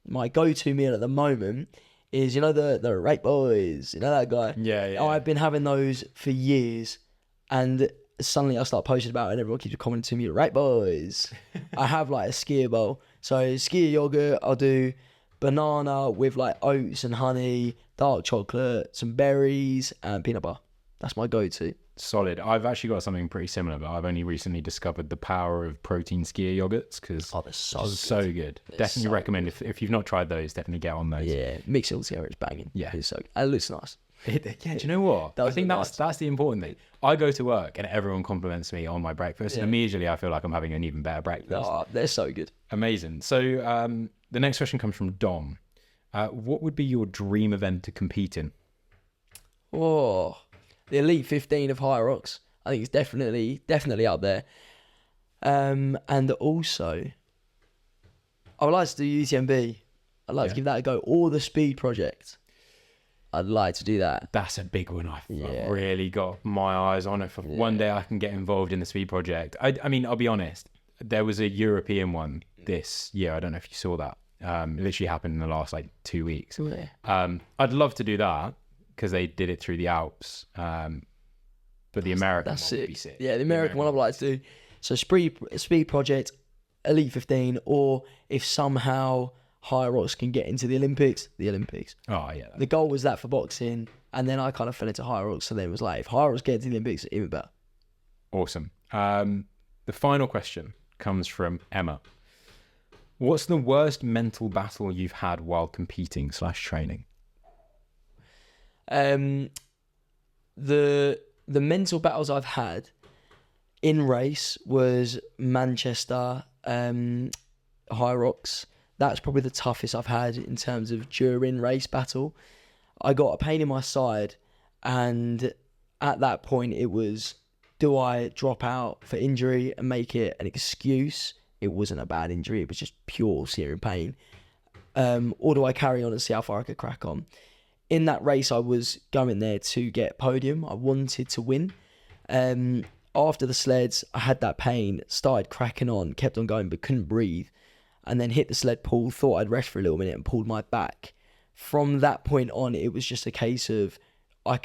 My go-to meal at the moment is, the Rape Boys, that guy? Yeah. I've been having those for years, and suddenly I start posting about it and everyone keeps commenting to me, Rape Boys. I have like a skier bowl. So skier yogurt, I'll do banana with like oats and honey, dark chocolate, some berries, and peanut butter. That's my go-to. Solid. I've actually got something pretty similar, but I've only recently discovered the power of protein skier yogurts because they're so good. Definitely recommend if you've not tried those, definitely get on those. Yeah, mix it all together, it's banging. Yeah, it's so good. And it looks nice. Yeah, do you know what? I think that's the important thing. I go to work and everyone compliments me on my breakfast, and immediately I feel like I'm having an even better breakfast. Oh, they're so good. Amazing. So the next question comes from Dom. What would be your dream event to compete in? Oh, the Elite 15 of Hyrox. I think it's definitely up there. And also, I would like to do UTMB. I'd like to give that a go. Or the Speed Project. I'd like to do that. That's a big one. I've really got my eyes on. If one day I can get involved in the Speed Project. I mean, I'll be honest. There was a European one this year. I don't know if you saw that. It literally happened in the last 2 weeks. I'd love to do that because they did it through the Alps. But the American one would be sick. Yeah, the American one I'd like to do. So Speed Project, Elite 15, or if somehow Hyrox can get into the Olympics, the Olympics. Oh, yeah. The goal was that for boxing, and then I kind of fell into Hyrox, so then it was like, if Hyrox gets into the Olympics, even better. Awesome. The final question comes from Emma. What's the worst mental battle you've had while competing / training? The mental battles I've had in race was Manchester, Hyrox. That's probably the toughest I've had in terms of during race battle. I got a pain in my side, and at that point it was, do I drop out for injury and make it an excuse? It wasn't a bad injury, it was just pure searing pain. Or do I carry on and see how far I could crack on? In that race, I was going there to get podium. I wanted to win. After the sleds, I had that pain, started cracking on, kept on going, but couldn't breathe. And then hit the sled pull, thought I'd rest for a little minute and pulled my back. From that point on, it was just a case of, I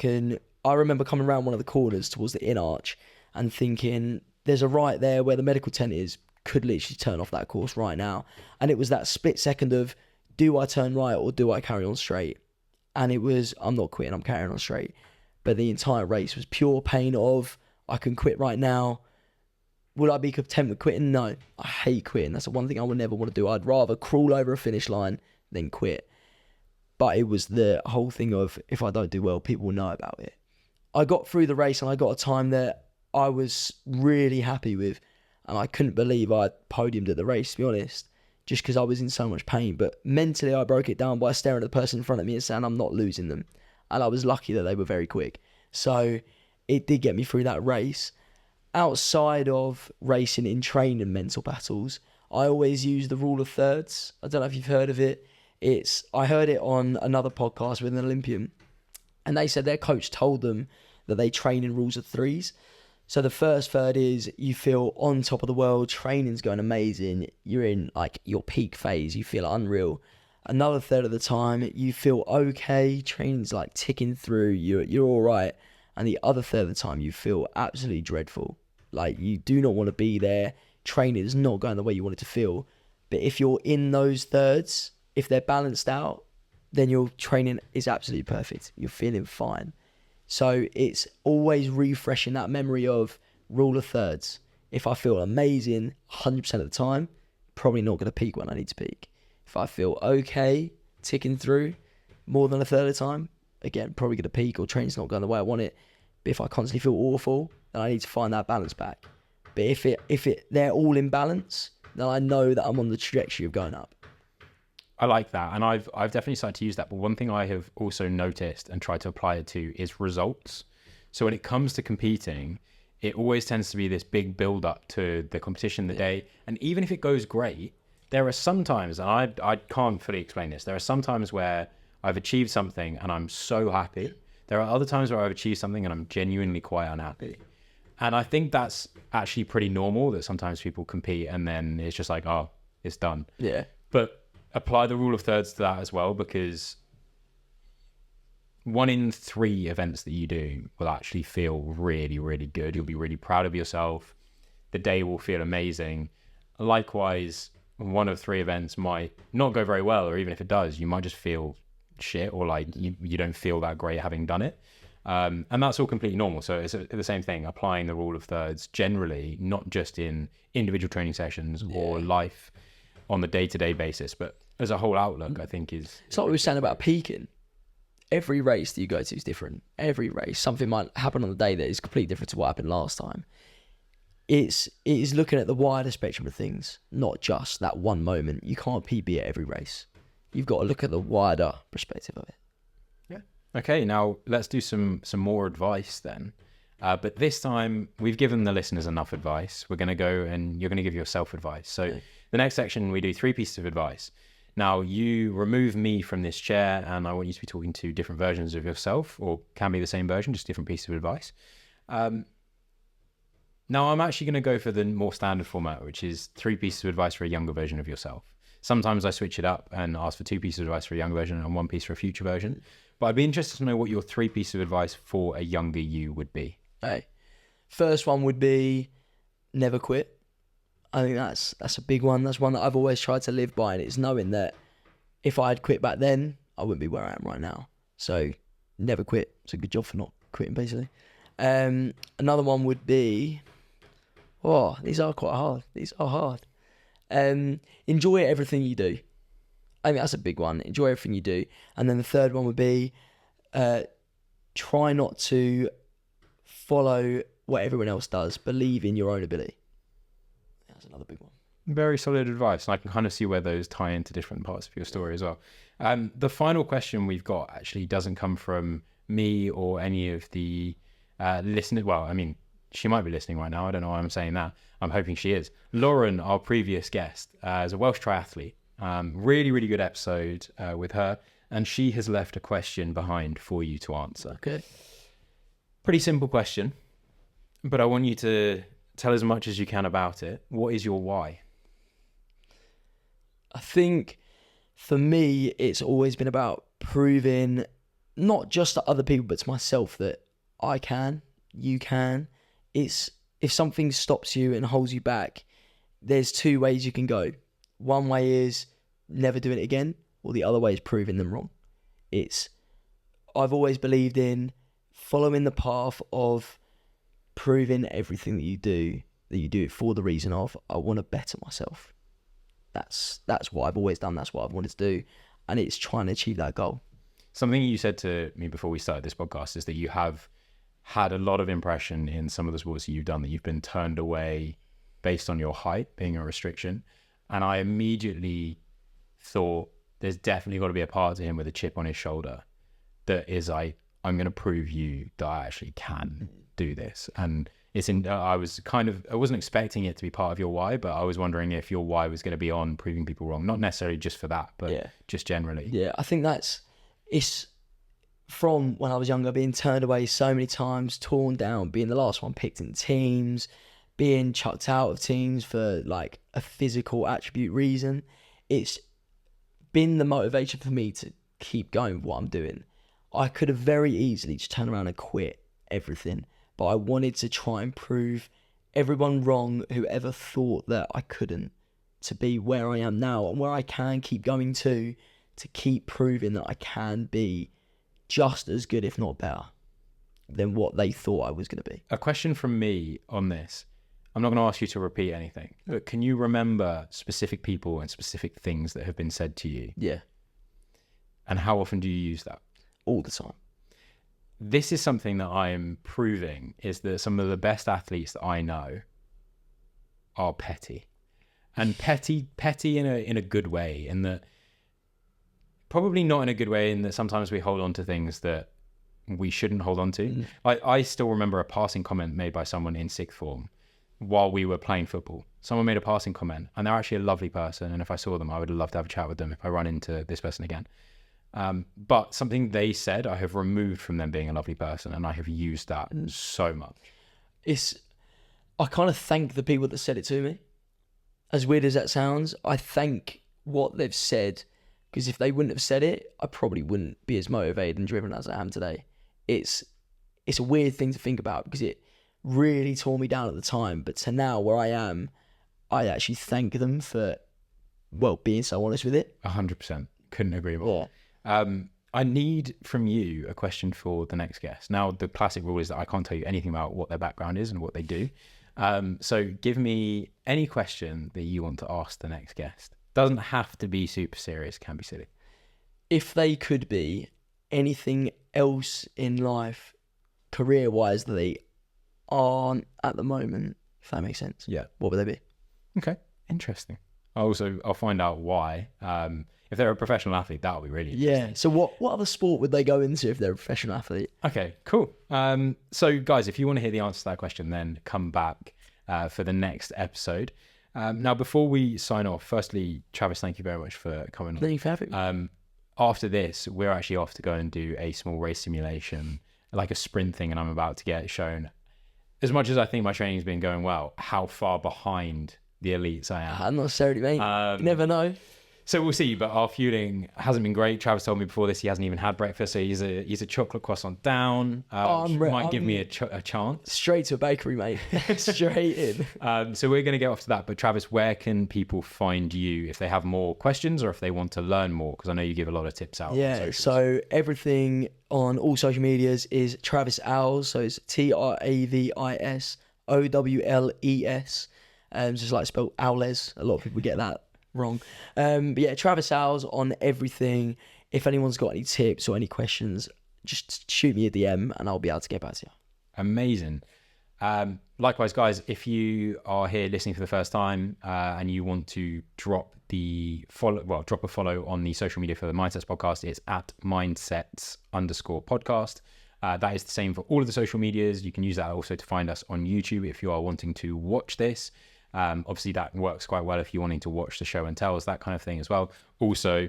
remember coming around one of the corners towards the in arch and thinking, there's a right there where the medical tent is, could literally turn off that course right now. And it was that split second of, do I turn right or do I carry on straight? And it was, I'm not quitting, I'm carrying on straight. But the entire race was pure pain of, I can quit right now. Will I be content with quitting? No. I hate quitting. That's the one thing I would never want to do. I'd rather crawl over a finish line than quit. But it was the whole thing of, if I don't do well, people will know about it. I got through the race and I got a time that I was really happy with. And I couldn't believe I podiumed at the race, to be honest, just because I was in so much pain. But mentally, I broke it down by staring at the person in front of me and saying, I'm not losing them. And I was lucky that they were very quick. So it did get me through that race. Outside of racing in training mental battles, I always use the rule of thirds. I don't know if you've heard of it. I heard it on another podcast with an Olympian. And they said their coach told them that they train in rules of threes. So the first third is you feel on top of the world, training's going amazing, you're in your peak phase, you feel unreal. Another third of the time, you feel okay, training's ticking through, you're all right. And the other third of the time, you feel absolutely dreadful. You do not want to be there, training is not going the way you want it to feel. But if you're in those thirds, if they're balanced out, then your training is absolutely perfect. You're feeling fine. So it's always refreshing that memory of rule of thirds. If I feel amazing 100% of the time, probably not going to peak when I need to peak. If I feel okay, ticking through, more than a third of the time, again, probably going to peak or training's not going the way I want it. But if I constantly feel awful, then I need to find that balance back. But if they're all in balance, then I know that I'm on the trajectory of going up. I like that, and I've definitely started to use that. But one thing I have also noticed and tried to apply it to is results. So when it comes to competing, it always tends to be this big build up to the competition the day. And even if it goes great, there are some times, and I can't fully explain this, there are some times where I've achieved something and I'm so happy. There are other times where I've achieved something and I'm genuinely quite unhappy. And I think that's actually pretty normal, that sometimes people compete and then it's just like, oh, it's done. Yeah. But apply the rule of thirds to that as well, because 1 in 3 events that you do will actually feel really, really good. You'll be really proud of yourself. The day will feel amazing. Likewise, 1 of 3 events might not go very well, or even if it does, you might just feel shit, or like you don't feel that great having done it. And that's all completely normal. So it's the same thing, applying the rule of thirds generally, not just in individual training sessions or life on the day-to-day basis, but as a whole outlook, I think is... It's like we were saying about peaking. Every race that you go to is different. Every race, something might happen on the day that is completely different to what happened last time. It is looking at the wider spectrum of things, not just that one moment. You can't PB at every race. You've got to look at the wider perspective of it. Yeah. Okay, now let's do some more advice then. But this time, we've given the listeners enough advice. We're going to go and you're going to give yourself advice. So the next section, we do 3 pieces of advice. Now, you remove me from this chair and I want you to be talking to different versions of yourself, or can be the same version, just different pieces of advice. Now, I'm actually going to go for the more standard format, which is 3 pieces of advice for a younger version of yourself. Sometimes I switch it up and ask for 2 pieces of advice for a younger version and 1 piece for a future version. But I'd be interested to know what your 3 pieces of advice for a younger you would be. Hey, first one would be never quit. I think that's a big one. That's one that I've always tried to live by, and it's knowing that if I had quit back then, I wouldn't be where I am right now. So never quit. It's a good job for not quitting, basically. Another one would be, these are quite hard. These are hard. Enjoy everything you do. I think that's a big one. Enjoy everything you do. And then the third one would be, try not to follow what everyone else does. Believe in your own ability. That's another big one. Very solid advice. And I can kind of see where those tie into different parts of your story as well. The final question we've got actually doesn't come from me or any of the listeners. Well, I mean, she might be listening right now. I don't know why I'm saying that. I'm hoping she is. Lauren, our previous guest, is a Welsh triathlete. Really, really good episode with her. And she has left a question behind for you to answer. Okay. Pretty simple question, but I want you to tell as much as you can about it. What is your why? I think for me, it's always been about proving not just to other people, but to myself that I can, you can. It's if something stops you and holds you back, there's 2 ways you can go. One way is never doing it again, or the other way is proving them wrong. I've always believed in following the path of proving everything that you do it for the reason of, I want to better myself. That's what I've always done. That's what I've wanted to do. And it's trying to achieve that goal. Something you said to me before we started this podcast is that you have had a lot of impression in some of the sports that you've done, that you've been turned away based on your height being a restriction. And I immediately thought there's definitely got to be a part to him with a chip on his shoulder that is I'm going to prove you that I actually can do this. And I wasn't expecting it to be part of your why, but I was wondering if your why was going to be on proving people wrong, not necessarily just for that, but just generally. Yeah, I think it's from when I was younger, being turned away so many times, torn down, being the last one picked in teams, being chucked out of teams for like a physical attribute reason. It's been the motivation for me to keep going with what I'm doing. I could have very easily just turned around and quit everything, but I wanted to try and prove everyone wrong who ever thought that I couldn't, to be where I am now and where I can keep going to keep proving that I can be just as good, if not better, than what they thought I was going to be. A question from me on this. I'm not going to ask you to repeat anything, but can you remember specific people and specific things that have been said to you? Yeah. And how often do you use that? All the time. This is something that I am proving, is that some of the best athletes that I know are petty. And petty in a good way, in that, probably not in a good way, in that sometimes we hold on to things that we shouldn't hold on to. I still remember a passing comment made by someone in sixth form while we were playing football. Someone made a passing comment, and they're actually a lovely person, and if I saw them, I would love to have a chat with them if I run into this person again. But something they said, I have removed from them being a lovely person, and I have used that so much. I kind of thank the people that said it to me. As weird as that sounds, I thank what they've said, because if they wouldn't have said it, I probably wouldn't be as motivated and driven as I am today. It's a weird thing to think about, because it really tore me down at the time, but to now where I am, I actually thank them for, being so honest with it. 100%. Couldn't agree more. I need from you a question for the next guest. Now, the classic rule is that I can't tell you anything about what their background is and what they do. So give me any question that you want to ask the next guest. Doesn't have to be super serious, can be silly. If they could be anything else in life, career-wise, that they aren't at the moment, if that makes sense. Yeah. What would they be? Okay, interesting. I'll find out why. If they're a professional athlete, that'll be really interesting. Yeah. So what other sport would they go into if they're a professional athlete? Okay, cool. So guys, if you want to hear the answer to that question, then come back for the next episode. Now, before we sign off, firstly, Travis, thank you very much for coming on. Thank you for having me. After this, we're actually off to go and do a small race simulation, like a sprint thing, and I'm about to get shown, as much as I think my training's been going well, how far behind the elites I am. Not necessarily, mate. You never know. So we'll see, but our fueling hasn't been great. Travis told me before this he hasn't even had breakfast, so he's a chocolate croissant down. Might give me a chance. Straight to a bakery, mate. Straight in. So we're going to get off to that. But Travis, where can people find you if they have more questions or if they want to learn more? Because I know you give a lot of tips out. Yeah, so everything on all social medias is Travis Owles. So it's TravisOwles. Just like spelled Owles. A lot of people get that wrong. But yeah, Travis Owles on everything. If anyone's got any tips or any questions, just shoot me a DM and I'll be able to get back to you. Amazing. Likewise, guys, if you are here listening for the first time and you want to drop a follow on the social media for the Mindsets podcast, it's at mindsets_podcast. That is the same for all of the social medias. You can use that also to find us on YouTube if you are wanting to watch this. Obviously that works quite well if you're wanting to watch the show and tells, that kind of thing as well. Also,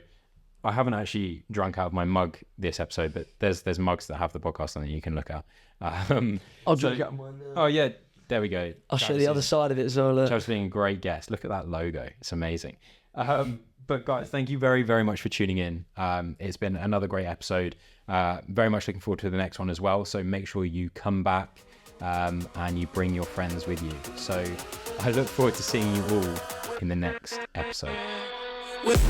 I haven't actually drunk out of my mug this episode, but there's mugs that have the podcast on it you can look at. I'll drink out mine now. Oh yeah, there we go. I'll show the other side of it as well. Travis being a great guest. Look at that logo. It's amazing. But guys, thank you very, very much for tuning in. It's been another great episode. Very much looking forward to the next one as well. So make sure you come back and you bring your friends with you. So I look forward to seeing you all in the next episode. With